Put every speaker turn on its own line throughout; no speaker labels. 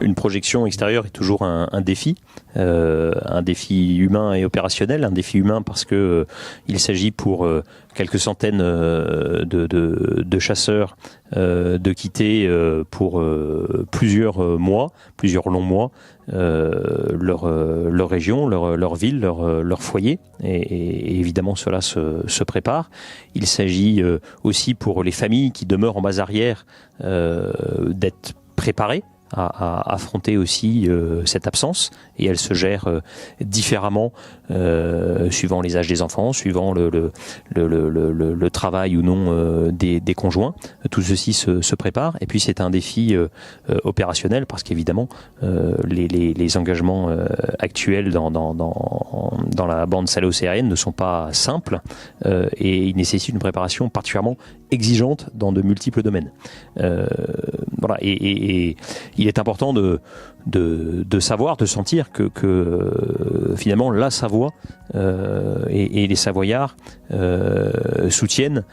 Une projection extérieure est toujours un défi humain et opérationnel. Un défi humain parce que il s'agit pour quelques centaines de chasseurs de quitter pour plusieurs mois, plusieurs longs mois, leur région, leur ville, leur foyer. Et évidemment, cela se prépare. Il s'agit aussi pour les familles qui demeurent en base arrière d'être préparées à affronter aussi cette absence, et elle se gère différemment suivant les âges des enfants, suivant le travail ou non des conjoints. Tout ceci se prépare, et puis c'est un défi opérationnel parce qu'évidemment les engagements actuels dans la bande sahélo-saharienne ne sont pas simples et ils nécessitent une préparation particulièrement exigeante dans de multiples domaines. Voilà, et il est important de savoir, de sentir que finalement la Savoie et les Savoyards soutiennent,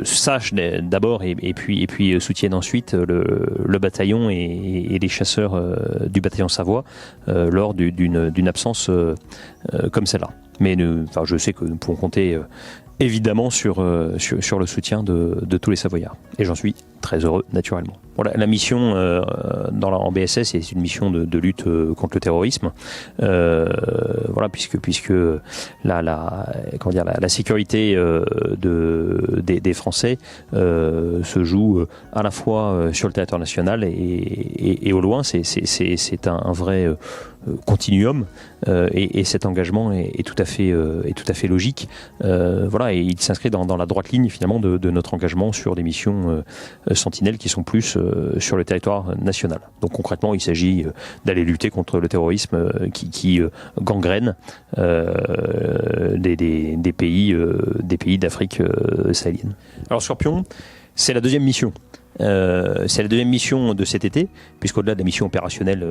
sachent d'abord et puis soutiennent ensuite le bataillon et les chasseurs du bataillon Savoie lors d'une absence comme celle-là. Mais je sais que nous pouvons compter évidemment sur le soutien de tous les Savoyards. Et j'en suis très heureux, naturellement. Bon, la mission en BSS est une mission de lutte contre le terrorisme. Voilà, puisque la sécurité des Français se joue à la fois sur le territoire national et au loin. C'est un vrai continuum et cet engagement est tout à fait logique. Voilà, et il s'inscrit dans la droite ligne finalement de notre engagement sur des missions sentinelles qui sont plus sur le territoire national. Donc concrètement, il s'agit d'aller lutter contre le terrorisme qui gangrène des pays d'Afrique sahélienne. Alors Scorpion, c'est la deuxième mission. C'est la deuxième mission de cet été, puisqu'au-delà de la mission opérationnelle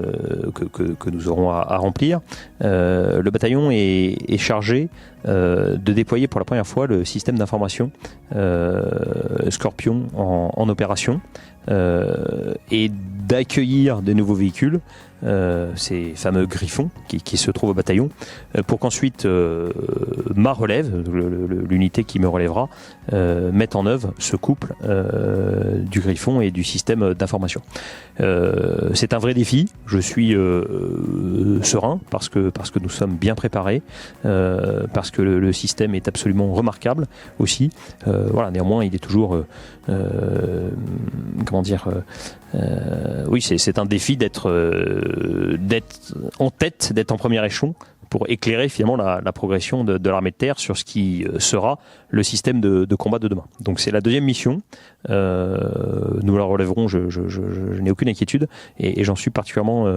que nous aurons à remplir, le bataillon est chargé de déployer pour la première fois le système d'information Scorpion en opération et d'accueillir de nouveaux véhicules, ces fameux Griffons qui se trouvent au bataillon, pour qu'ensuite ma relève, l'unité qui me relèvera, mette en œuvre ce couple du Griffon et du système d'information. C'est un vrai défi. Je suis serein parce que nous sommes bien préparés, parce que le système est absolument remarquable aussi. Voilà, néanmoins, il est toujours oui, c'est un défi d'être en tête, d'être en premier échelon pour éclairer finalement la progression de l'armée de terre sur ce qui sera le système de combat de demain. Donc c'est la deuxième mission. Nous la relèverons, je n'ai aucune inquiétude et j'en suis particulièrement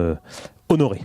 honoré.